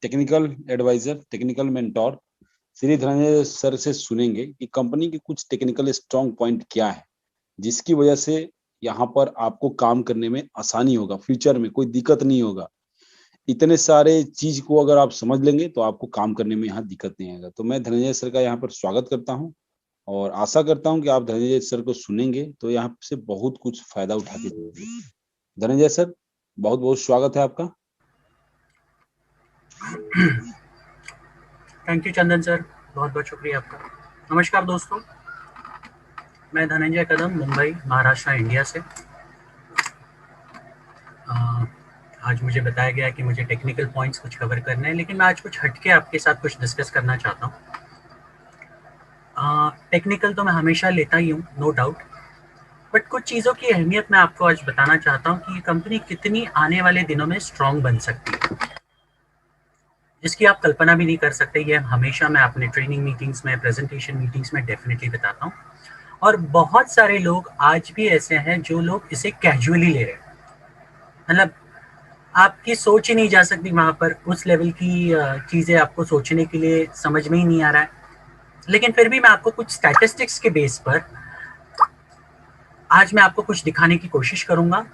Technical adviser, technical mentor Shri Dhananjay sir से सुनेंगे कि कंपनी के कुछ टेक्निकल स्ट्रॉन्ग पॉइंट क्या है, जिसकी वजह से यहाँ पर आपको काम करने में आसानी होगा, फ्यूचर में कोई दिक्कत नहीं होगा। इतने सारे चीज को अगर आप समझ लेंगे तो आपको काम करने में यहाँ दिक्कत नहीं आएगा। तो मैं धनंजय सर का यहाँ पर स्वागत करता हूँ और आशा करता हूँ कि आप धनंजय सर को सुनेंगे तो यहाँ से बहुत कुछ फायदा उठा के देंगे। धनंजय सर, बहुत बहुत स्वागत है आपका। थैंक यू चंदन सर, बहुत बहुत शुक्रिया आपका। नमस्कार दोस्तों, मैं धनंजय कदम, मुंबई महाराष्ट्र इंडिया से। आज मुझे बताया गया कि मुझे टेक्निकल पॉइंट्स कुछ कवर करने हैं, लेकिन मैं आज कुछ हटके आपके साथ कुछ डिस्कस करना चाहता हूँ। टेक्निकल तो मैं हमेशा लेता ही हूँ, नो डाउट, बट कुछ चीज़ों की अहमियत मैं आपको आज बताना चाहता हूँ कि ये कंपनी कितनी आने वाले दिनों में स्ट्रांग बन सकती है, जिसकी आप कल्पना भी नहीं कर सकते। ये हमेशा मैं अपने ट्रेनिंग मीटिंग्स में, प्रेजेंटेशन मीटिंग्स में डेफिनेटली बताता हूँ। और बहुत सारे लोग आज भी ऐसे हैं जो लोग इसे कैजुअली ले रहे हैं, मतलब आपकी सोच ही नहीं जा सकती वहाँ पर, उस लेवल की चीज़ें आपको सोचने के लिए समझ में ही नहीं आ रहा है। लेकिन फिर भी मैं आपको कुछ स्टैटिस्टिक्स के बेस पर आज मैं आपको कुछ दिखाने की कोशिश करूंगा,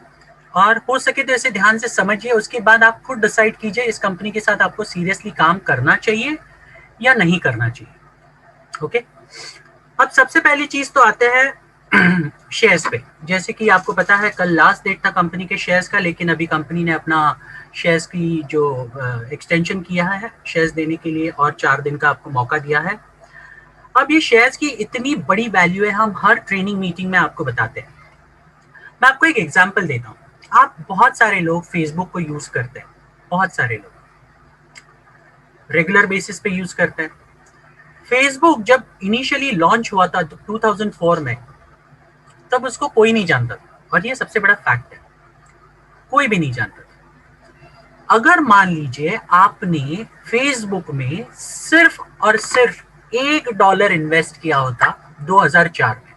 और हो सके तो इसे ध्यान से समझिए। उसके बाद आप खुद डिसाइड कीजिए इस कंपनी के साथ आपको सीरियसली काम करना चाहिए या नहीं करना चाहिए। ओके, अब सबसे पहली चीज तो आते हैं शेयर्स पे। जैसे कि आपको पता है कल लास्ट डेट था कंपनी के शेयर्स का, लेकिन अभी कंपनी ने अपना शेयर्स की जो एक्सटेंशन किया है शेयर्स देने के लिए, और 4 दिन का आपको मौका दिया है। अब ये शेयर्स की इतनी बड़ी वैल्यू है, हम हर ट्रेनिंग मीटिंग में आपको बताते हैं। मैं आपको एक एग्जांपल देता हूँ। आप बहुत सारे लोग फेसबुक को यूज करते हैं, बहुत सारे लोग रेगुलर बेसिस पे यूज करते हैं। फेसबुक जब इनिशियली लॉन्च हुआ था 2004 में, तब उसको कोई नहीं जानता था, और ये सबसे बड़ा फैक्ट है, कोई भी नहीं जानता था। अगर मान लीजिए आपने फेसबुक में सिर्फ और सिर्फ $1 इन्वेस्ट किया होता 2004 में,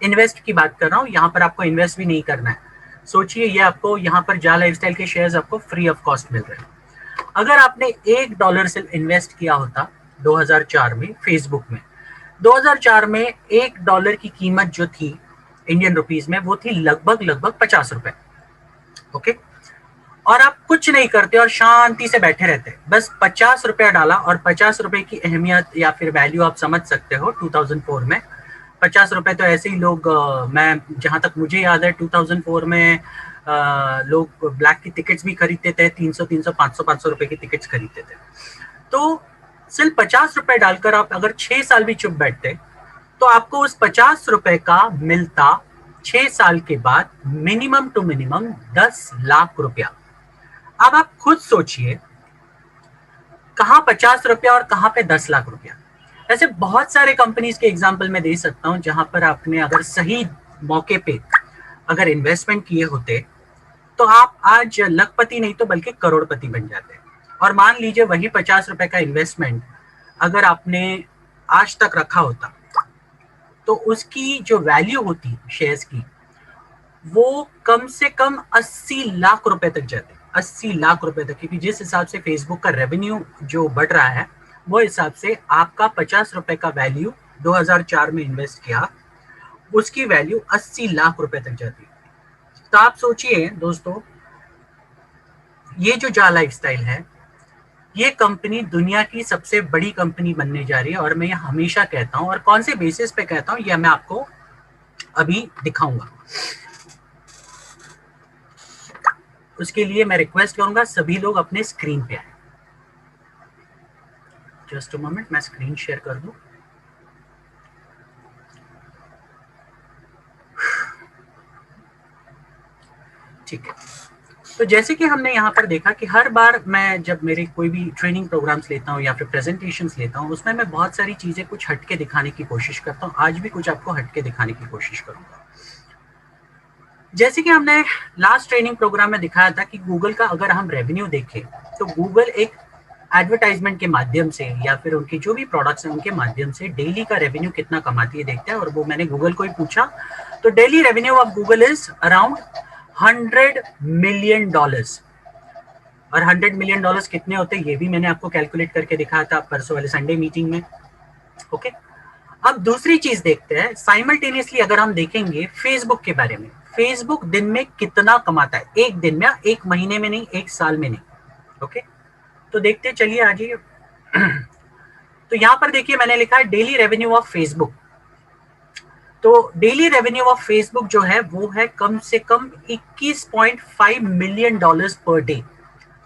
इन्वेस्ट की बात कर रहा हूं, यहां पर आपको इन्वेस्ट भी नहीं करना है। सोचिए, ये आपको यहाँ पर जा लाइफस्टाइल के शेयर्स आपको फ्री ऑफ कॉस्ट मिल रहे हैं। अगर आपने $1 से इन्वेस्ट किया होता 2004 में फेसबुक में, 2004 में $1 की कीमत जो थी इंडियन रुपीज में, वो थी लगभग 50 रुपए। ओके, और आप कुछ नहीं करते और शांति से बैठे रहते, बस 50 रुपया डाला, और 50 रुपए की अहमियत या फिर वैल्यू आप समझ सकते हो 2004 में। 50 रुपए तो ऐसे ही लोग, मैं जहां तक मुझे याद है 2004 में लोग ब्लैक की टिकट्स भी खरीदते थे, 300 500 रुपए की टिकट्स खरीदते थे। तो सिर्फ 50 रुपए डालकर आप अगर 6 साल भी चुप बैठते, तो आपको उस 50 रुपए का मिलता 6 साल के बाद मिनिमम टू मिनिमम 10 लाख रुपया। अब आप खुद सोचिए, कहां 50 रुपया और कहां पे 10 लाख रुपया। ऐसे बहुत सारे कंपनीज के एग्जाम्पल मैं दे सकता हूं, जहां पर आपने अगर सही मौके पे अगर इन्वेस्टमेंट किए होते, तो आप आज लखपति नहीं तो बल्कि करोड़पति बन जाते। और मान लीजिए वही 50 रुपए का इन्वेस्टमेंट अगर आपने आज तक रखा होता, तो उसकी जो वैल्यू होती शेयर्स की, वो कम से कम 80 लाख रुपए तक जाते, 80 लाख रुपए तक। क्योंकि जिस हिसाब से फेसबुक का रेवेन्यू जो बढ़ रहा है, वो हिसाब से आपका 50 रुपए का वैल्यू 2004 में इन्वेस्ट किया, उसकी वैल्यू 80 लाख रुपए तक जाती है। तो आप सोचिए दोस्तों, ये जो जा लाइफस्टाइल है, ये कंपनी दुनिया की सबसे बड़ी कंपनी बनने जा रही है। और मैं ये हमेशा कहता हूं, और कौन से बेसिस पे कहता हूं यह मैं आपको अभी दिखाऊंगा। उसके लिए मैं रिक्वेस्ट करूंगा सभी लोग अपने स्क्रीन पे आए। जस्ट अ मोमेंट, मैं स्क्रीन शेयर कर दूं। ठीक है, तो जैसे कि हमने यहाँ पर देखा कि हर बार मैं जब मेरे कोई भी ट्रेनिंग प्रोग्राम्स लेता हूँ या फिर प्रेजेंटेशंस लेता हूँ, उसमें मैं बहुत सारी चीजें कुछ हटके दिखाने की कोशिश करता हूँ। आज भी कुछ आपको हटके दिखाने की कोशिश करूंगा। जैसे कि हमने लास्ट ट्रेनिंग प्रोग्राम में दिखाया था कि गूगल का अगर हम रेवेन्यू देखें, तो गूगल एक एडवर्टाइजमेंट के माध्यम से या फिर उनके जो भी प्रोडक्ट्स हैं उनके माध्यम से डेली का रेवेन्यू कितना कमाती है देखते हैं। और वो मैंने गूगल को ही पूछा, तो daily revenue of Google is around $100 million. और $100 मिलियन कितने होते हैं ये भी मैंने आपको कैलकुलेट करके दिखाया था परसों वाले संडे मीटिंग में। ओके, अब दूसरी चीज देखते हैं, साइमल्टेनियसली अगर हम देखेंगे फेसबुक के बारे में, फेसबुक दिन में कितना कमाता है, एक दिन में, एक महीने में नहीं, एक साल में नहीं। ओके, तो देखते चलिए आज ये तो यहां पर देखिए मैंने लिखा है डेली रेवेन्यू ऑफ फेसबुक। तो डेली रेवेन्यू ऑफ फेसबुक जो है वो है कम से कम $21.5 मिलियन पर डे।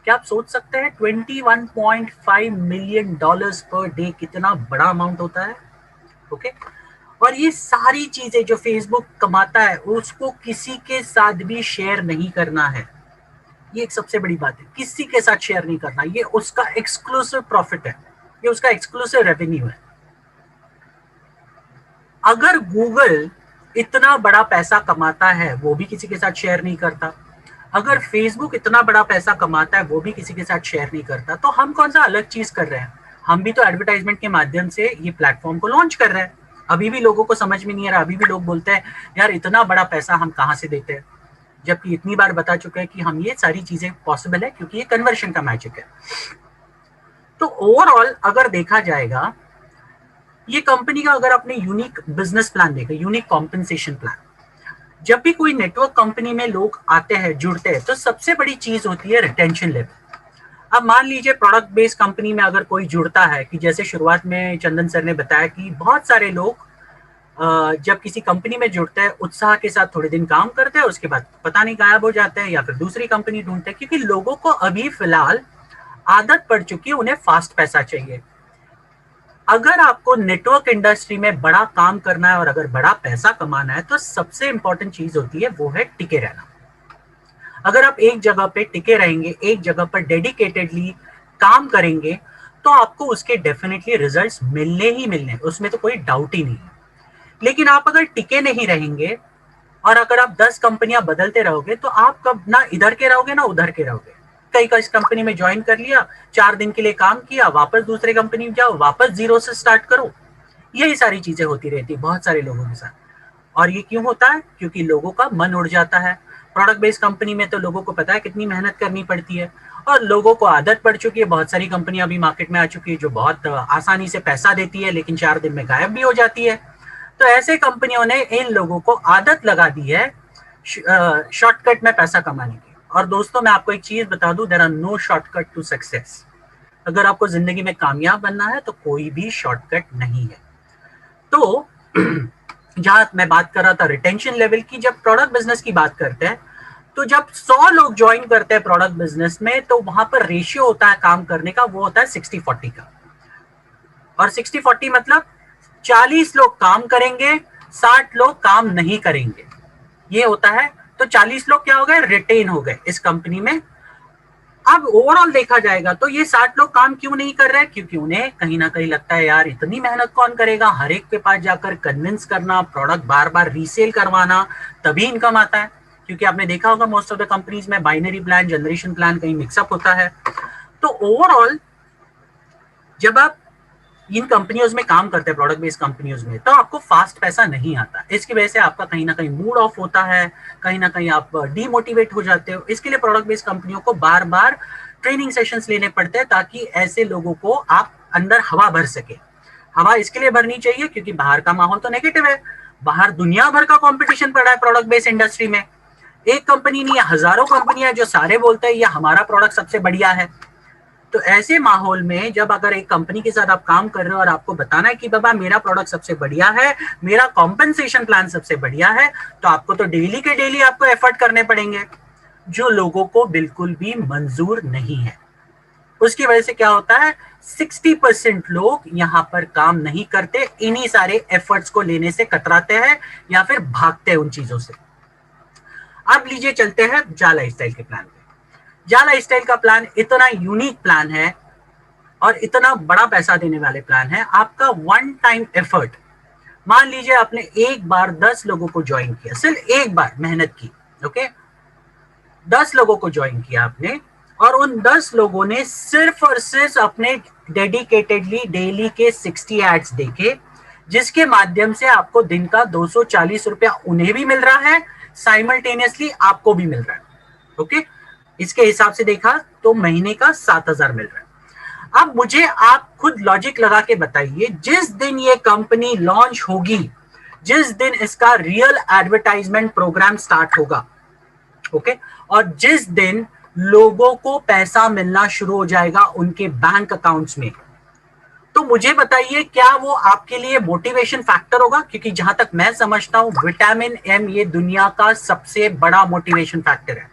क्या आप सोच सकते हैं 21.5 मिलियन पर डे कितना बड़ा अमाउंट होता है। ओके, और ये सारी चीजें जो फेसबुक कमाता है उसको किसी के साथ भी शेयर नहीं करना है। ये एक सबसे बड़ी बात है, किसी के साथ शेयर नहीं करना, ये उसका एक्सक्लूसिव प्रॉफिट है, ये उसका एक्सक्लूसिव रेवेन्यू है। अगर गूगल इतना बड़ा पैसा कमाता है वो भी किसी के साथ शेयर नहीं करता, अगर फेसबुक इतना बड़ा पैसा कमाता है वो भी किसी के साथ शेयर नहीं करता, तो हम कौन सा अलग चीज कर रहे हैं। हम भी तो एडवर्टाइजमेंट के माध्यम से ये प्लेटफॉर्म को लॉन्च कर रहे हैं। अभी भी लोगों को समझ में नहीं आ रहा, अभी भी लोग बोलते हैं यार इतना बड़ा पैसा हम कहाँ से देते हैं, जबकि इतनी बार बता चुके हैं कि हम ये सारी चीजें पॉसिबल है क्योंकि ये कन्वर्शन का मैजिक है। तो ओवरऑल अगर देखा जाएगा ये कंपनी का, अगर आपने यूनिक बिजनेस प्लान देखा, यूनिक कॉम्पेंसेशन प्लान, जब भी कोई नेटवर्क कंपनी में लोग आते हैं, जुड़ते हैं, तो सबसे बड़ी चीज होती है रिटेंशन लेवल। अब मान लीजिए प्रोडक्ट बेस्ड कंपनी में अगर कोई जुड़ता है, कि जैसे शुरुआत में चंदन सर ने बताया कि बहुत सारे लोग जब किसी कंपनी में जुड़ते हैं उत्साह के साथ थोड़े दिन काम करते हैं, उसके बाद पता नहीं गायब हो जाते हैं या फिर दूसरी कंपनी ढूंढते हैं, क्योंकि लोगों को अभी फिलहाल आदत पड़ चुकी है, उन्हें फास्ट पैसा चाहिए। अगर आपको नेटवर्क इंडस्ट्री में बड़ा काम करना है और अगर बड़ा पैसा कमाना है तो सबसे इंपॉर्टेंट चीज होती है वो है टिके रहना। अगर आप एक जगह पे टिके रहेंगे, एक जगह पर डेडिकेटेडली काम करेंगे, तो आपको उसके डेफिनेटली रिजल्ट्स मिलने ही मिलने, उसमें तो कोई डाउट ही नहीं है। लेकिन आप अगर टिके नहीं रहेंगे और अगर आप 10 कंपनियां बदलते रहोगे तो आप कब ना इधर के रहोगे ना उधर के रहोगे। कई कंपनी में ज्वाइन कर लिया, 4 दिन के लिए काम किया, वापस दूसरे कंपनी में जाओ, वापस जीरो से स्टार्ट करो। यही सारी चीजें होती रहती है बहुत सारे लोगों के साथ। और ये क्यों होता है? क्योंकि लोगों का मन उड़ जाता है। प्रोडक्ट बेस्ड कंपनी में तो लोगों को पता है कितनी मेहनत करनी पड़ती है और लोगों को आदत पड़ चुकी है। बहुत सारी कंपनियां अभी मार्केट में आ चुकी है जो बहुत आसानी से पैसा देती है लेकिन 4 दिन में गायब भी हो जाती है। तो ऐसे कंपनियों ने इन लोगों को आदत लगा दी है शॉर्टकट में पैसा कमाने की। और दोस्तों मैं आपको एक चीज बता दूं, there are no shortcut to success. अगर आपको जिंदगी में कामयाब बनना है तो कोई भी शॉर्टकट नहीं है। तो जहां मैं बात कर रहा था रिटेंशन लेवल की, जब प्रोडक्ट बिजनेस की बात करते हैं तो जब 100 लोग ज्वाइन करते हैं प्रोडक्ट बिजनेस में तो वहां पर रेशियो होता है काम करने का, वो होता है 60-40 का। और 60-40 मतलब 40 लोग काम करेंगे, 60 लोग काम नहीं करेंगे, ये होता है। तो 40 लोग क्या हो गए? रिटेन हो गए इस कंपनी में। अब ओवरऑल देखा जाएगा तो ये 60 लोग काम क्यों नहीं कर रहे हैं? क्योंकि उन्हें कहीं ना कहीं लगता है यार इतनी मेहनत कौन करेगा, हर एक के पास जाकर कन्विंस करना, प्रोडक्ट बार बार रीसेल करवाना, तभी इनकम आता है। क्योंकि आपने देखा होगा मोस्ट ऑफ द कंपनीज में बाइनरी प्लान, जनरेशन प्लान कहीं मिक्सअप होता है। तो ओवरऑल जब आप इन कंपनियों में काम करते हैं, प्रोडक्ट बेस्ड कंपनियों में, तो आपको फास्ट पैसा नहीं आता। इसकी वजह से आपका कहीं ना कहीं मूड ऑफ होता है, कहीं ना कहीं आप डीमोटिवेट हो जाते हो। इसके लिए प्रोडक्ट बेस्ड कंपनियों को बार बार ट्रेनिंग सेशंस लेने पड़ते हैं ताकि ऐसे लोगों को आप अंदर हवा भर सके। हवा इसके लिए भरनी चाहिए क्योंकि बाहर का माहौल तो नेगेटिव है, बाहर दुनिया भर का कॉम्पिटिशन पड़ रहा है प्रोडक्ट बेस्ड इंडस्ट्री में। एक कंपनी नहीं है, हजारों कंपनियां जो सारे बोलते हैं ये हमारा प्रोडक्ट सबसे बढ़िया है। तो ऐसे माहौल में जब अगर एक कंपनी के साथ आप काम कर रहे हो और आपको बताना है कि बाबा मेरा प्रोडक्ट सबसे बढ़िया है, मेरा कॉम्पेंसेशन प्लान सबसे बढ़िया है, तो आपको तो डेली के डेली आपको एफर्ट करने पड़ेंगे, जो लोगों को बिल्कुल भी मंजूर नहीं है। उसकी वजह से क्या होता है, 60% लोग यहाँ पर काम नहीं करते, इन्हीं सारे एफर्ट्स को लेने से कतराते हैं या फिर भागते हैं उन चीजों से। अब लीजिए चलते हैं जा लाइफस्टाइल के प्लान पे। जा लाइफस्टाइल का प्लान इतना यूनिक प्लान है और इतना बड़ा पैसा देने वाले प्लान है। आपका वन टाइम एफर्ट, मान लीजिए आपने एक बार 10 लोगों को ज्वाइन किया, सिर्फ एक बार मेहनत की, ओके, 10 लोगों को ज्वाइन किया आपने और उन 10 लोगों ने सिर्फ और सिर्फ अपने डेडिकेटेडली डेली के 60 एड्स देखे, जिसके माध्यम से आपको दिन का 240 रुपया उन्हें भी मिल रहा है, साइमल्टेनियसली आपको भी मिल रहा है। ओके, इसके हिसाब से देखा तो महीने का 7,000 मिल रहा है। अब मुझे आप खुद लॉजिक लगा के बताइए, जिस दिन ये कंपनी लॉन्च होगी, जिस दिन इसका रियल एडवर्टाइजमेंट प्रोग्राम स्टार्ट होगा, ओके, और जिस दिन लोगों को पैसा मिलना शुरू हो जाएगा उनके बैंक अकाउंट्स में, तो मुझे बताइए क्या वो आपके लिए मोटिवेशन फैक्टर होगा? क्योंकि जहां तक मैं समझता हूं विटामिन एम ये दुनिया का सबसे बड़ा मोटिवेशन फैक्टर है।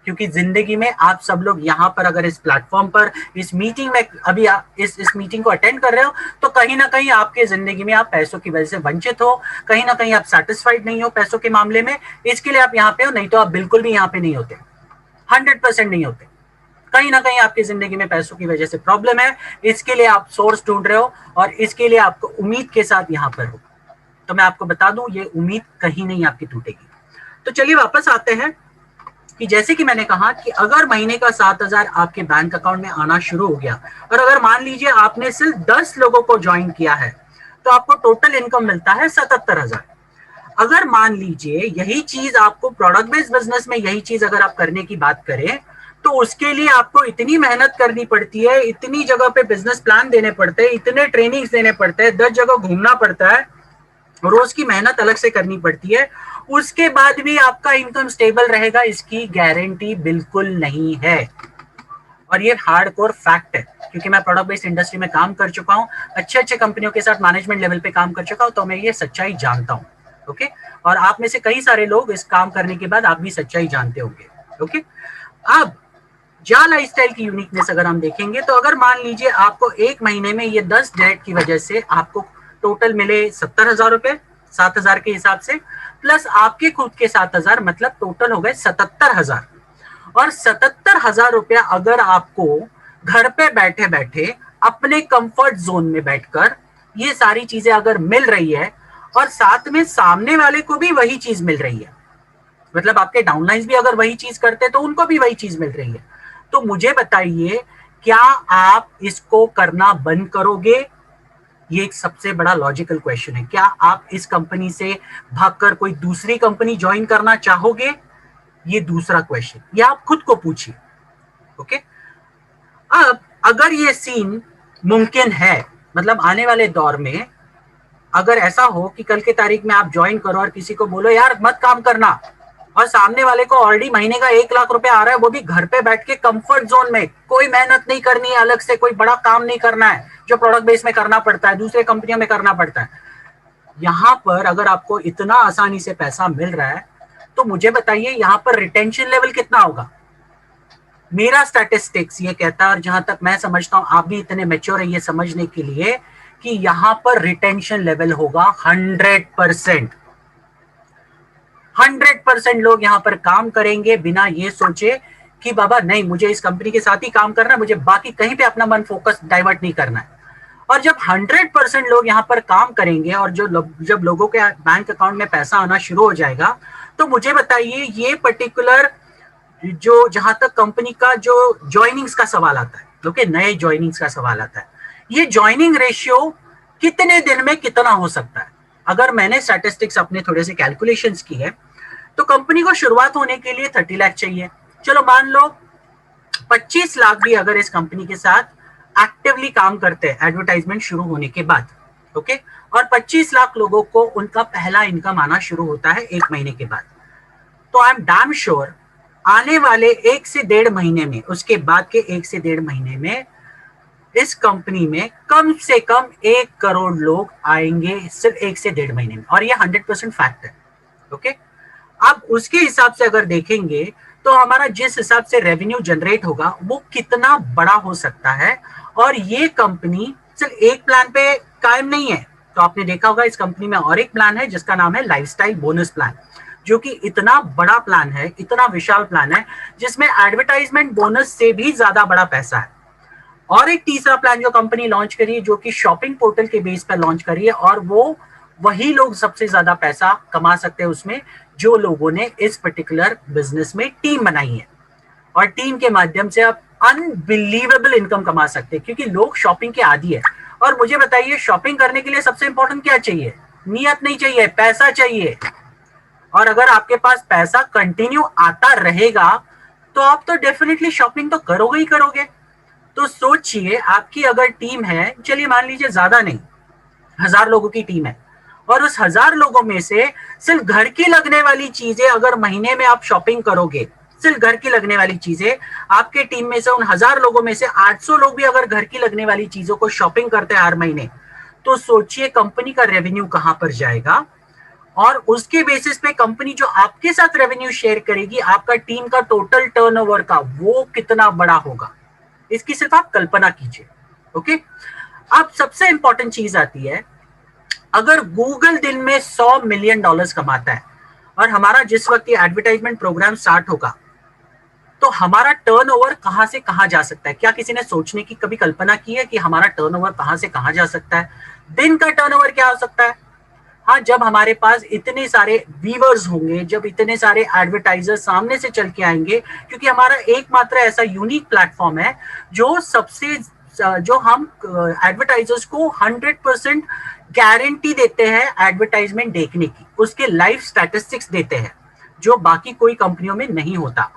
क्योंकि जिंदगी में आप सब लोग यहाँ पर अगर इस प्लेटफॉर्म पर इस मीटिंग में अभी इस मीटिंग को अटेंड कर रहे हो, तो कहीं ना कहीं आपके जिंदगी में आप पैसों की वजह से वंचित हो, कहीं ना कहीं आप सेटिस्फाइड नहीं हो पैसों के मामले में, इसके लिए आप यहाँ पे हो, नहीं तो आप बिल्कुल भी यहाँ पे नहीं होते, 100% नहीं होते। कहीं ना कहीं आपकी जिंदगी में पैसों की वजह से प्रॉब्लम है, इसके लिए आप सोर्स ढूंढ रहे हो और इसके लिए आपको उम्मीद के साथ यहाँ पर हो। तो मैं आपको बता दूं ये उम्मीद कहीं नहीं आपकी टूटेगी। तो चलिए वापस आते हैं कि जैसे कि मैंने कहा कि अगर महीने का 7,000 आपके बैंक अकाउंट में आना शुरू हो गया, और अगर मान लीजिए आपने सिर्फ 10 लोगों को ज्वाइन किया है, तो आपको टोटल इनकम मिलता है 77,000। अगर मान लीजिए यही चीज आपको प्रोडक्ट बेस्ड बिजनेस में यही चीज अगर आप करने की बात करें, तो उसके लिए आपको इतनी मेहनत करनी पड़ती है, इतनी जगह पे बिजनेस प्लान देने पड़ते हैं, इतने ट्रेनिंग्स देने पड़ते हैं, 10 जगह घूमना पड़ता है, रोज की मेहनत अलग से करनी पड़ती है, उसके बाद भी आपका इनकम स्टेबल रहेगा इसकी गारंटी बिल्कुल नहीं है। और ये हार्डकोर फैक्ट है, क्योंकि मैं प्रोडक्ट बेस्ड इंडस्ट्री में काम कर चुका हूं, अच्छे अच्छे कंपनियों के साथ मैनेजमेंट लेवल पे काम कर चुका हूं, तो मैं ये सच्चाई जानता हूं। ओके, और आप में से कई सारे लोग इस काम करने के बाद आप भी सच्चाई जानते होंगे। ओके, अब जा लाइफस्टाइल की यूनिकनेस अगर हम देखेंगे, तो अगर मान लीजिए आपको एक महीने में ये 10 डायरेक्ट की वजह से आपको टोटल मिले 70,000 रुपए 7,000 के हिसाब से, प्लस आपके खुद के 7,000, मतलब टोटल हो गए 77,000। और 77,000 रुपया अगर आपको घर पे बैठे बैठे अपने कंफर्ट जोन में बैठकर ये सारी चीजें अगर मिल रही है, और साथ में सामने वाले को भी वही चीज मिल रही है, मतलब आपके डाउनलाइंस भी अगर वही चीज करते तो उनको भी वही चीज मिल रही है, तो मुझे बताइए क्या आप इसको करना बंद करोगे? ये एक सबसे बड़ा लॉजिकल क्वेश्चन है। क्या आप इस कंपनी से भागकर कोई दूसरी कंपनी ज्वाइन करना चाहोगे? ये दूसरा क्वेश्चन, ये आप खुद को पूछिए। ओके, अब अगर ये सीन मुमकिन है, मतलब आने वाले दौर में अगर ऐसा हो कि कल के तारीख में आप ज्वाइन करो और किसी को बोलो यार मत काम करना, और सामने वाले को ऑलरेडी महीने का 1,00,000 रुपया आ रहा है, वो भी घर पे बैठ के कंफर्ट जोन में, कोई मेहनत नहीं करनी है, अलग से कोई बड़ा काम नहीं करना है जो प्रोडक्ट बेस में करना पड़ता है, दूसरे कंपनियों में करना पड़ता है, यहां पर अगर आपको इतना आसानी से पैसा मिल रहा है, तो मुझे बताइए यहां पर रिटेंशन लेवल कितना होगा? मेरा स्टैटिस्टिक्स ये कहता है, और जहां तक मैं समझता हूं आप भी इतने मैच्योर है ये समझने के लिए, कि यहां पर रिटेंशन लेवल होगा 100%। 100% लोग यहां पर काम करेंगे बिना ये सोचे कि बाबा नहीं मुझे इस कंपनी के साथ ही काम करना है, मुझे बाकी कहीं पे अपना मन फोकस डाइवर्ट नहीं करना है। और जब 100% लोग यहां पर काम करेंगे और जब लोगों के बैंक अकाउंट में पैसा आना शुरू हो जाएगा, तो मुझे बताइए ये पर्टिकुलर जो जहां तक कंपनी का जो ज्वाइनिंग्स का सवाल आता है, ओके, नए ज्वाइनिंग्स का सवाल आता है, ये ज्वाइनिंग रेशियो कितने दिन में कितना हो सकता है? अगर मैंने स्टैटिस्टिक्स अपने थोड़े से कैलकुलेशंस की है, तो कंपनी को शुरुआत होने के लिए 30 लाख चाहिए। चलो मान लो 25 लाख भी अगर इस कंपनी के साथ एक्टिवली काम करते हैं एडवर्टाइजमेंट शुरू होने के बाद, ओके, और 25 लाख लोगों को उनका पहला इनकम आना शुरू होता है 1 महीने के बाद, तो आई एम डैम श्योर आने वाले 1 से 1.5 महीने में, उसके बाद के 1 से 1.5 महीने में इस कंपनी में कम से कम 1 करोड़ लोग आएंगे सिर्फ 1 से 1.5 महीने में, और ये 100% फैक्ट है। ओके, अब उसके हिसाब से अगर देखेंगे तो हमारा जिस हिसाब से रेवेन्यू जनरेट होगा वो कितना बड़ा हो सकता है, और ये कंपनी सिर्फ एक प्लान पे कायम नहीं है। तो आपने देखा होगा इस कंपनी में और एक प्लान है जिसका नाम है लाइफस्टाइल बोनस प्लान, जो कि इतना बड़ा प्लान है, इतना विशाल प्लान है, जिसमें एडवर्टाइजमेंट बोनस से भी ज्यादा बड़ा पैसा है। और एक तीसरा प्लान जो कंपनी लॉन्च करी है, जो कि शॉपिंग पोर्टल के बेस पर लॉन्च करी है, और वो वही लोग सबसे ज्यादा पैसा कमा सकते हैं उसमें जो लोगों ने इस पर्टिकुलर बिजनेस में टीम बनाई है, और टीम के माध्यम से आप अनबिलीवेबल इनकम कमा सकते हैं, क्योंकि लोग शॉपिंग के आदी है। और मुझे बताइए शॉपिंग करने के लिए सबसे इंपॉर्टेंट क्या चाहिए? नियत नहीं चाहिए, पैसा चाहिए। और अगर आपके पास पैसा कंटिन्यू आता रहेगा तो आप तो डेफिनेटली शॉपिंग तो करोगे ही करोगे। तो सोचिए, आपकी अगर टीम है, चलिए मान लीजिए ज्यादा नहीं, 1000 लोगों की टीम है, और उस 1000 लोगों में से सिर्फ घर की लगने वाली चीजें अगर महीने में आप शॉपिंग करोगे, सिर्फ घर की लगने वाली चीजें, आपके टीम में से उन 1000 लोगों में से 800 लोग भी अगर घर की लगने वाली चीजों को शॉपिंग करते हैं हर महीने, तो सोचिए कंपनी का रेवेन्यू कहां पर जाएगा। और उसके बेसिस पे कंपनी जो आपके साथ रेवेन्यू शेयर करेगी, आपका टीम का टोटल टर्नओवर का, वो कितना बड़ा होगा, इसकी सिर्फ आप कल्पना कीजिए। ओके, अब सबसे इंपॉर्टेंट चीज आती है, अगर गूगल दिन में $100 मिलियन कमाता है और हमारा जिस वक्त ये एडवर्टाइजमेंट प्रोग्राम स्टार्ट होगा, तो हमारा टर्नओवर कहां से कहां जा सकता है? क्या किसी ने सोचने की कभी कल्पना की है कि हमारा टर्नओवर कहां से कहां जा सकता है? दिन का टर्नओवर क्या हो सकता है? हाँ, जब हमारे पास इतने सारे व्यूअर्स होंगे, जब इतने सारे एडवर्टाइजर सामने से चल के आएंगे, क्योंकि हमारा एकमात्र ऐसा यूनिक प्लेटफॉर्म है जो हम एडवर्टाइजर्स को 100% गारंटी देते हैं एडवर्टाइजमेंट देखने की, उसके लाइव स्टैटिस्टिक्स देते हैं, जो बाकी कोई कंपनियों में नहीं होता।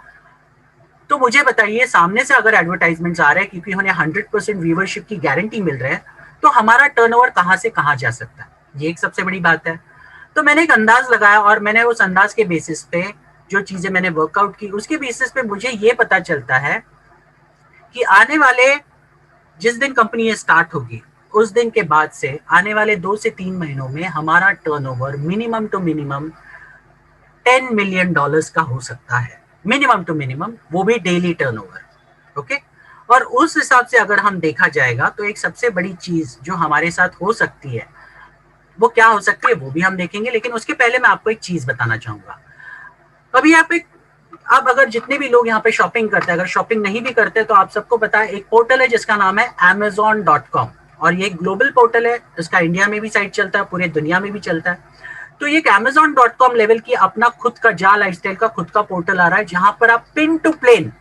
तो मुझे बताइए, सामने से अगर एडवर्टाइजमेंट्स आ रहे हैं क्योंकि उन्हें 100% व्यूअरशिप की गारंटी मिल रहा है, तो हमारा टर्नओवर कहां से कहां जा सकता है? ये एक सबसे बड़ी बात है। तो मैंने एक अंदाज लगाया, और मैंने उस अंदाज के बेसिस पे जो चीजें मैंने वर्कआउट की, उसके बेसिस पे मुझे ये पता चलता है कि आने वाले जिस दिन कंपनी ये स्टार्ट होगी, उस दिन के बाद से आने वाले 2 से 3 महीनों में हमारा turnover minimum to minimum $10 million का हो सकता है, मिनिमम टू मिनिमम, वो भी डेली टर्नओवर। ओके, और उस हिसाब से अगर हम देखा जाएगा, तो एक सबसे बड़ी चीज जो हमारे साथ हो सकती है, वो क्या हो सकती है वो भी हम देखेंगे। लेकिन उसके पहले मैं आपको एक चीज बताना चाहूंगा। अभी अब अगर जितने भी लोग यहाँ पे शॉपिंग करते हैं, अगर शॉपिंग नहीं भी करते, तो आप सबको पता है एक पोर्टल है जिसका नाम है Amazon.com, और ये ग्लोबल पोर्टल है, इसका इंडिया में भी साइट चलता है, पूरे दुनिया में भी चलता है। तो ये Amazon.com लेवल की अपना खुद का जा लाइफस्टाइल का खुद का पोर्टल आ रहा है, जहां पर आप पिन टू प्लेन,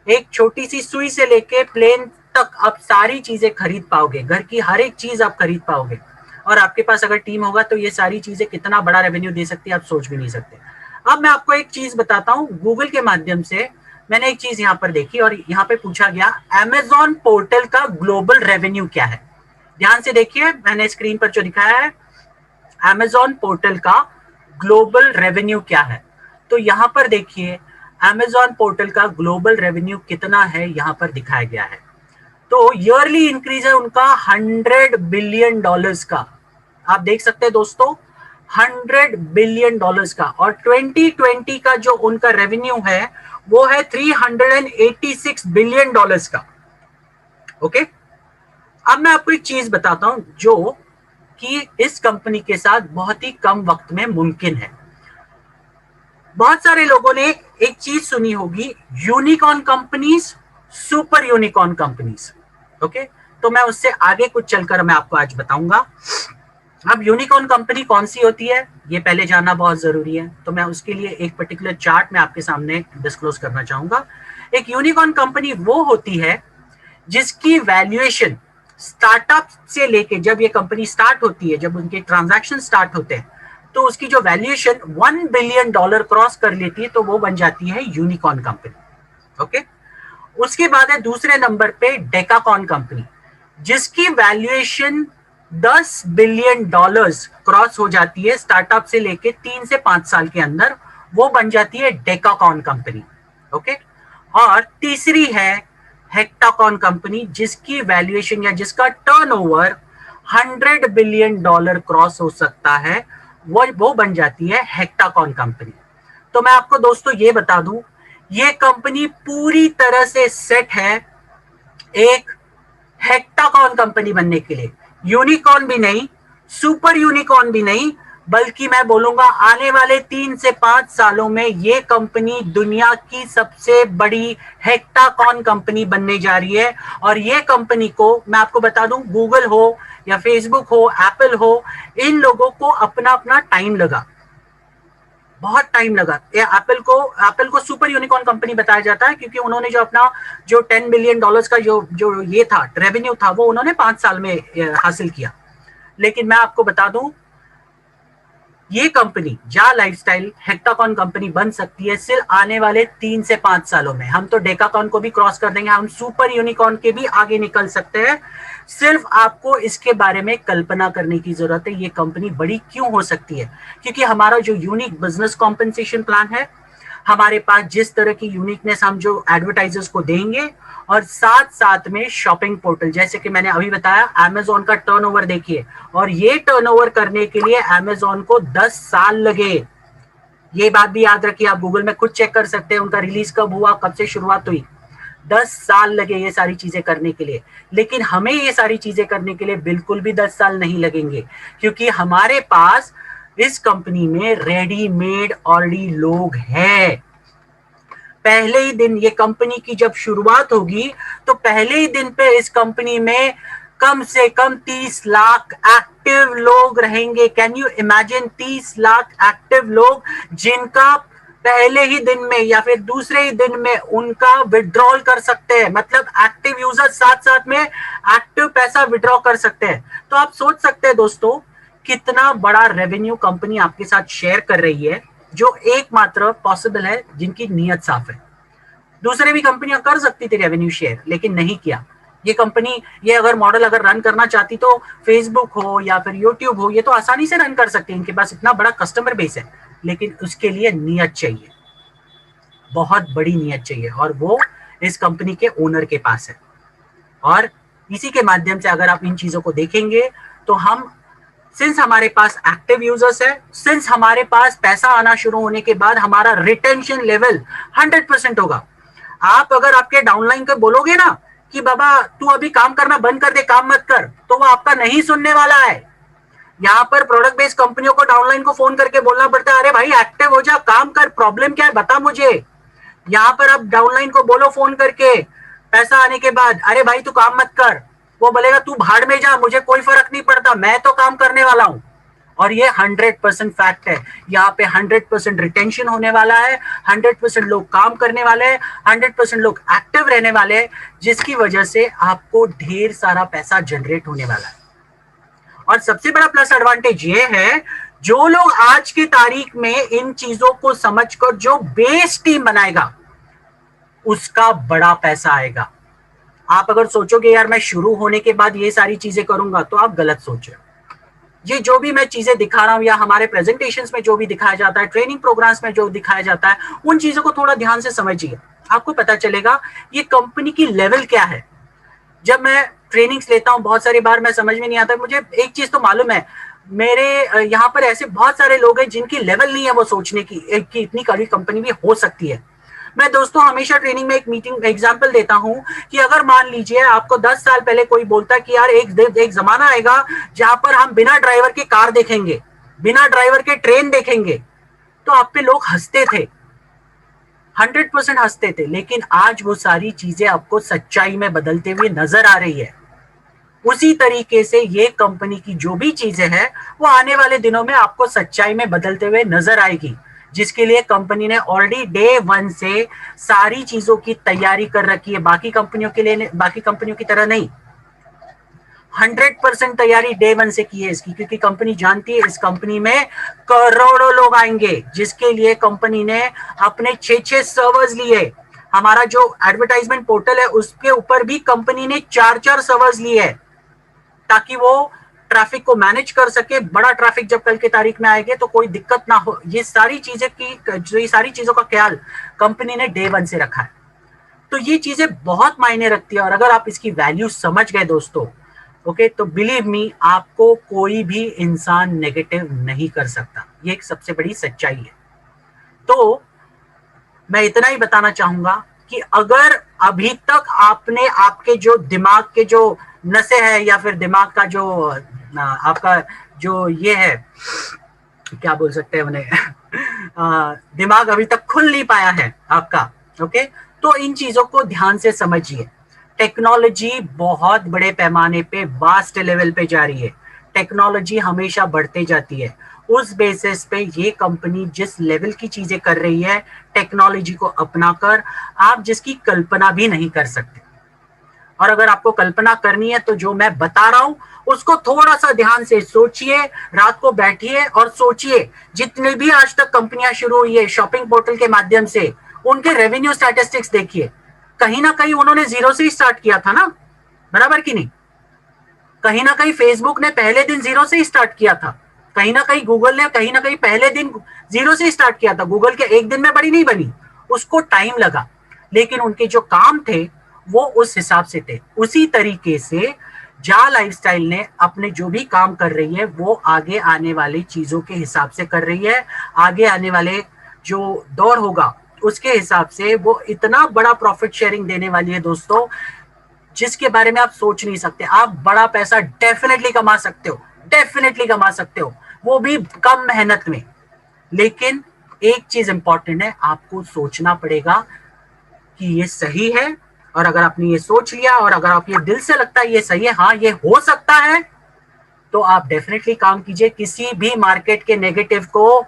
एक छोटी सी सुई से लेके प्लेन तक आप सारी चीजें खरीद पाओगे, घर की हर एक चीज आप खरीद पाओगे। और आपके पास अगर टीम होगा तो ये सारी चीजें कितना बड़ा रेवेन्यू दे सकती है, आप सोच भी नहीं सकते। अब मैं आपको एक चीज बताता हूँ, गूगल के माध्यम से मैंने एक चीज यहाँ पर देखी, और यहाँ पे पूछा गया Amazon पोर्टल का ग्लोबल रेवेन्यू क्या है। ध्यान से देखिए, मैंने स्क्रीन पर जो दिखाया है, Amazon पोर्टल का ग्लोबल रेवेन्यू क्या है। तो यहाँ पर देखिए, Amazon पोर्टल का ग्लोबल रेवेन्यू कितना है, यहाँ पर दिखाया गया है। तो ईयरली इंक्रीज है उनका $100 बिलियन का। आप देख सकते हैं दोस्तों, $100 बिलियन का। और 2020 का जो उनका रेवेन्यू है, वो है $386 बिलियन का। ओके, अब मैं आपको एक चीज बताता हूं जो कि इस कंपनी के साथ बहुत ही कम वक्त में मुमकिन है। बहुत सारे लोगों ने एक चीज सुनी होगी, unicorn companies, super unicorn companies. Okay, तो मैं उससे आगे कुछ चलकर मैं आपको आज बताऊंगा। अब यूनिकॉर्न कंपनी कौन सी होती है, ये पहले जानना बहुत जरूरी है। तो मैं उसके लिए एक पर्टिकुलर चार्ट में आपके सामने डिस्क्लोज करना चाहूंगा। एक यूनिकॉर्न कंपनी वो होती है जिसकी वैल्यूएशन स्टार्टअप से लेके, जब ये कंपनी स्टार्ट होती है, जब उनके ट्रांजैक्शन स्टार्ट होते हैं, तो उसकी जो वैल्यूएशन $1 बिलियन क्रॉस कर लेती है, तो वो बन जाती है यूनिकॉर्न कंपनी। ओके, उसके बाद है दूसरे नंबर पे डेकाकॉन कंपनी, जिसकी वैल्यूएशन $10 बिलियन क्रॉस हो जाती है स्टार्टअप से लेके 3 से 5 साल के अंदर, वो बन जाती है डेकाकॉन कंपनी। ओके, और तीसरी है हेक्टाकॉन कंपनी, जिसकी वैल्यूएशन या जिसका टर्नओवर $100 बिलियन क्रॉस हो सकता है, वो बन जाती है हेक्टाकॉन कंपनी। तो मैं आपको दोस्तों ये बता दूं, ये कंपनी पूरी तरह से सेट है एक हेक्टाकॉन कंपनी बनने के लिए। यूनिकॉर्न भी नहीं, सुपर यूनिकॉर्न भी नहीं, बल्कि मैं बोलूंगा आने वाले 3 से 5 सालों में ये कंपनी दुनिया की सबसे बड़ी हेक्टाकॉन कंपनी बनने जा रही है। और ये कंपनी को मैं आपको बता दूं, गूगल हो या फेसबुक हो, एप्पल हो, इन लोगों को अपना अपना टाइम लगा, बहुत टाइम लगा। एप्पल को सुपर यूनिकॉर्न कंपनी बताया जाता है, क्योंकि उन्होंने जो $10 बिलियन का जो ये था रेवेन्यू था, वो उन्होंने 5 साल में हासिल किया। लेकिन मैं आपको बता दूं, ये कंपनी जा लाइफस्टाइल हेक्टाकॉन कंपनी बन सकती है सिर्फ आने वाले 3 से 5 सालों में। हम तो डेकाकॉन को भी क्रॉस कर देंगे, हम सुपर यूनिकॉर्न के भी आगे निकल सकते हैं। सिर्फ आपको इसके बारे में कल्पना करने की जरूरत है, ये कंपनी बड़ी क्यों हो सकती है। क्योंकि हमारा जो यूनिक बिजनेस कॉम्पेंसेशन प्लान है, हमारे पास जिस तरह की यूनिकनेस हम जो एडवर्टाइजर्स को देंगे, और साथ साथ में शॉपिंग पोर्टल, जैसे कि मैंने अभी बताया अमेजोन का टर्नओवर देखिए, और ये टर्नओवर करने के लिए अमेजोन को 10 साल लगे। ये बात भी याद रखिए, आप गूगल में खुद चेक कर सकते हैं उनका रिलीज कब हुआ, कब से शुरुआत हुई। 10 साल लगे ये सारी चीजें करने के लिए। लेकिन हमें ये सारी चीजें करने के लिए बिल्कुल भी 10 साल नहीं लगेंगे, क्योंकि हमारे पास इस कंपनी में रेडीमेड ऑलरेडी लोग हैं। पहले ही दिन ये कंपनी की जब शुरुआत होगी तो पहले ही दिन पे इस कंपनी में कम से कम 30 लाख एक्टिव लोग रहेंगे। Can you imagine 30 lakh active लोग, जिनका पहले ही दिन में या फिर दूसरे ही दिन में उनका विड्रॉल कर सकते हैं। मतलब एक्टिव यूजर साथ साथ में एक्टिव पैसा विड्रॉ कर सकते हैं। तो आप सोच सकते हैं दोस्तों, कितना बड़ा रेवेन्यू कंपनी आपके साथ शेयर कर रही है, जो एकमात्र पॉसिबल है जिनकी नीयत साफ है। दूसरे भी कंपनियां कर सकती थी रेवेन्यू शेयर, लेकिन नहीं किया। ये कंपनी ये अगर मॉडल अगर रन करना चाहती तो फेसबुक हो या फिर यूट्यूब हो, ये तो आसानी से रन कर सकती है, इनके पास इतना बड़ा कस्टमर बेस है। लेकिन उसके लिए नियत चाहिए, बहुत बड़ी नियत चाहिए, और वो इस कंपनी के ओनर के पास है। और इसी के माध्यम से अगर आप इन चीजों को देखेंगे तो हम, सिंस हमारे पास एक्टिव यूजर्स है, सिंस हमारे पास पैसा आना शुरू होने के बाद हमारा रिटेंशन लेवल 100% होगा। आप अगर आपके डाउनलाइन को बोलोगे ना कि बाबा तू अभी काम करना बंद कर दे, काम मत कर, तो वो आपका नहीं सुनने वाला है। यहाँ पर प्रोडक्ट बेस्ड कंपनियों को डाउनलाइन को फोन करके बोलना पड़ता है, अरे भाई एक्टिव हो जा, काम कर, प्रॉब्लम क्या है बता मुझे। यहाँ पर आप डाउनलाइन को बोलो फोन करके पैसा आने के बाद, अरे भाई तू काम मत कर, वो बोलेगा तू भाड़ में जा, मुझे कोई फर्क नहीं पड़ता, मैं तो काम करने वाला हूं। और ये 100% फैक्ट है। यहाँ पे 100% रिटेंशन होने वाला है, 100% लोग काम करने वाले हैं, 100% लोग एक्टिव रहने वाले हैं, जिसकी वजह से आपको ढेर सारा पैसा जनरेट होने वाला है। और सबसे बड़ा प्लस एडवांटेज ये है, जो लोग आज की तारीख में इन चीजों को समझकर जो बेस टीम बनाएगा, उसका बड़ा पैसा आएगा। आप अगर सोचोगे यार मैं शुरू होने के बाद ये सारी चीजें करूंगा, तो आप गलत सोच रहे हो। ये जो भी मैं चीजें दिखा रहा हूं, या हमारे प्रेजेंटेशंस में जो भी दिखाया जाता है, ट्रेनिंग प्रोग्राम्स में जो दिखाया जाता है, उन चीजों को थोड़ा ध्यान से समझिए, आपको पता चलेगा ये कंपनी की लेवल क्या है। जब मैं ट्रेनिंग्स लेता हूं, बहुत सारी बार मैं समझ में नहीं आता, मुझे एक चीज तो मालूम है, मेरे यहाँ पर ऐसे बहुत सारे लोग हैं जिनकी लेवल नहीं है वो सोचने की कि इतनी बड़ी कंपनी भी हो सकती है। मैं दोस्तों हमेशा ट्रेनिंग में एक मीटिंग एग्जांपल देता हूं कि अगर मान लीजिए आपको 10 साल पहले कोई बोलता है कि यार एक जमाना आएगा जहां पर हम बिना ड्राइवर के कार देखेंगे, बिना ड्राइवर के ट्रेन देखेंगे, तो आप पे लोग हंसते थे, 100% हंसते थे। लेकिन आज वो सारी चीजें आपको सच्चाई में बदलते हुए नजर आ रही है। उसी तरीके से ये कंपनी की जो भी चीजें हैं वो आने वाले दिनों में आपको सच्चाई में बदलते हुए नजर आएगी, जिसके लिए कंपनी ने ऑलरेडी डे 1 से सारी चीजों की तैयारी कर रखी है। बाकी कंपनियों के लिए, बाकी कंपनियों की तरह नहीं, 100% तैयारी डे 1 से की है इसकी, क्योंकि कंपनी जानती है इस कंपनी में करोड़ों लोग आएंगे, जिसके लिए कंपनी ने अपने 6 सर्वर्स लिए। हमारा जो एडवर्टाइजमेंट पोर्टल है उसके ऊपर भी कंपनी ने 4 सर्वर्स लिए है, ताकि वो ट्रैफिक को मैनेज कर सके। बड़ा ट्रैफिक जब कल की तारीख में आएगा तो कोई दिक्कत ना हो। ये सारी चीजों का ख्याल कंपनी ने डे 1 से रखा है। तो ये चीजें बहुत मायने रखती है, और अगर आप इसकी वैल्यू समझ गए दोस्तों, ओके, तो बिलीव मी, आपको कोई भी इंसान नेगेटिव नहीं कर सकता। ये एक सबसे बड़ी सच्चाई है। तो मैं इतना ही बताना चाहूंगा कि अगर अभी तक आपने आपके जो दिमाग के जो नसें हैं, या फिर दिमाग का जो आपका जो ये है, क्या बोल सकते हैं उन्हें, दिमाग अभी तक खुल नहीं पाया है आपका, ओके, तो इन चीजों को ध्यान से समझिए। टेक्नोलॉजी बहुत बड़े पैमाने पे, वास्ट लेवल पे जा रही है। टेक्नोलॉजी हमेशा बढ़ते जाती है। उस बेसिस पे ये कंपनी जिस लेवल की चीजें कर रही है टेक्नोलॉजी को अपनाकर, आप जिसकी कल्पना भी नहीं कर सकते। और अगर आपको कल्पना करनी है तो जो मैं बता रहा हूं उसको थोड़ा सा ध्यान से सोचिए, रात को बैठिए और सोचिए। जितनी भी आज तक कंपनियां शुरू हुई है शॉपिंग पोर्टल के माध्यम से, उनके रेवेन्यू स्टैटिस्टिक्स देखिए, कहीं ना कहीं उन्होंने जीरो से ही स्टार्ट किया था ना, बराबर कि नहीं? कहीं ना कहीं फेसबुक ने पहले दिन जीरो से ही स्टार्ट किया था, कहीं ना कहीं गूगल ने कहीं ना कहीं पहले दिन जीरो से ही स्टार्ट किया था। गूगल के एक दिन में बड़ी नहीं बनी, उसको टाइम लगा, लेकिन उनके जो काम थे वो उस हिसाब से थे। उसी तरीके से जा लाइफस्टाइल ने अपने जो भी काम कर रही है वो आगे आने वाली चीजों के हिसाब से कर रही है। आगे आने वाले जो दौर होगा उसके हिसाब से वो इतना बड़ा प्रॉफिट शेयरिंग देने वाली है दोस्तों, जिसके बारे में आप सोच नहीं सकते। आप बड़ा पैसा डेफिनेटली कमा सकते हो, डेफिनेटली कमा सकते हो, वो भी कम मेहनत में। लेकिन एक चीज इंपॉर्टेंट है, आपको सोचना पड़ेगा कि ये सही है, और अगर आपने ये सोच लिया और अगर आप ये दिल से लगता है ये सही है, हाँ ये हो सकता है, तो आप डेफिनेटली काम कीजिए। किसी भी मार्केट के नेगेटिव को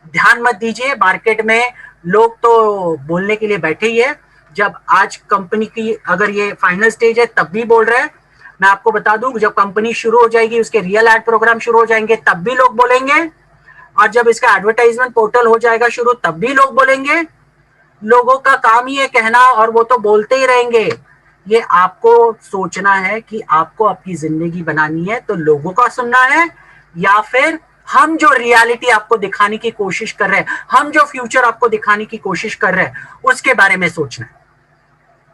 ध्यान मत दीजिए। मार्केट में लोग तो बोलने के लिए बैठे ही है। जब आज कंपनी की अगर ये फाइनल स्टेज है तब भी बोल रहे हैं। मैं आपको बता दूं, जब कंपनी शुरू हो जाएगी, उसके रियल एड प्रोग्राम शुरू हो जाएंगे, तब भी लोग बोलेंगे। और जब इसका एडवर्टाइजमेंट पोर्टल हो जाएगा शुरू, तब भी लोग बोलेंगे। लोगों का काम ही है कहना, और वो तो बोलते ही रहेंगे। ये आपको सोचना है कि आपको अपनी जिंदगी बनानी है तो लोगों का सुनना है, या फिर हम जो रियलिटी आपको दिखाने की कोशिश कर रहे हैं, हम जो फ्यूचर आपको दिखाने की कोशिश कर रहे हैं, उसके बारे में सोचना है।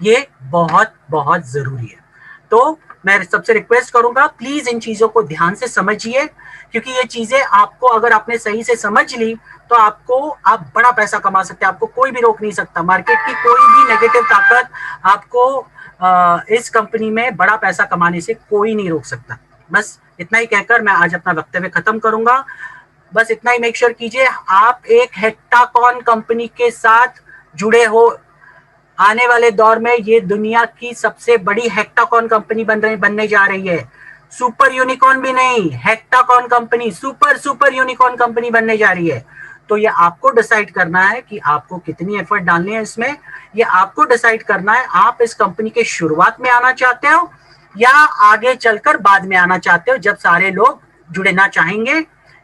ये बहुत बहुत जरूरी है। तो मैं सबसे रिक्वेस्ट करूंगा, प्लीज इन चीजों को ध्यान से समझिए, क्योंकि ये चीजें आपको अगर आपने सही से समझ ली तो आप बड़ा पैसा कमा सकते हैं। आपको कोई भी रोक नहीं सकता। मार्केट की कोई भी नेगेटिव ताकत आपको इस कंपनी में बड़ा पैसा कमाने से कोई नहीं रोक सकता। बस इतना ही कहकर मैं आज अपना वक्तव्य खत्म करूंगा। बस इतना ही मेक श्योर कीजिए, आप एक हेक्टाकॉन कंपनी के साथ जुड़े हो। आने वाले दौर में ये दुनिया की सबसे बड़ी हेक्टाकॉन कंपनी बनने जा रही है। सुपर यूनिकॉर्न भी नहीं, हेक्टाकॉन कंपनी सुपर यूनिकॉर्न कंपनी बनने जा रही है। तो ये आपको डिसाइड करना है कि आपको कितनी एफर्ट डालनी है इसमें। ये आपको डिसाइड करना है, आप इस कंपनी के शुरुआत में आना चाहते हो या आगे चलकर बाद में आना चाहते हो, जब सारे लोग जुड़ना चाहेंगे।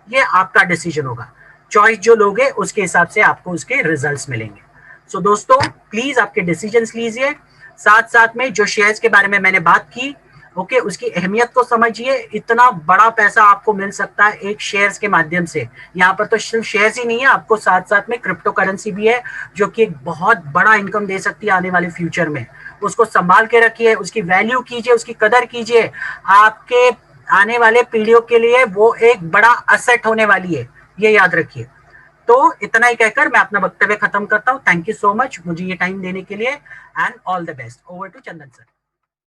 ये आपका डिसीजन होगा। चॉइस जो लोगे उसके हिसाब से आपको उसके रिजल्ट्स मिलेंगे। सो दोस्तों, प्लीज आपके डिसीजंस लीजिए। साथ साथ में जो शेयर्स के बारे में मैंने बात की, ओके, उसकी अहमियत को समझिए। इतना बड़ा पैसा आपको मिल सकता है एक शेयर्स के माध्यम से। यहाँ पर तो सिर्फ शेयर्स ही नहीं है, आपको साथ साथ में क्रिप्टो करेंसी भी है, जो कि एक बहुत बड़ा इनकम दे सकती है आने वाले फ्यूचर में। उसको संभाल के रखिए, उसकी वैल्यू कीजिए, उसकी कदर कीजिए। आपके आने वाले पीढ़ियों के लिए वो एक बड़ा असेट होने वाली है, ये याद रखिए। तो इतना ही कहकर मैं अपना वक्तव्य खत्म करता हूँ। थैंक यू सो मच मुझे ये टाइम देने के लिए, and all the best. Over to Chandan sir.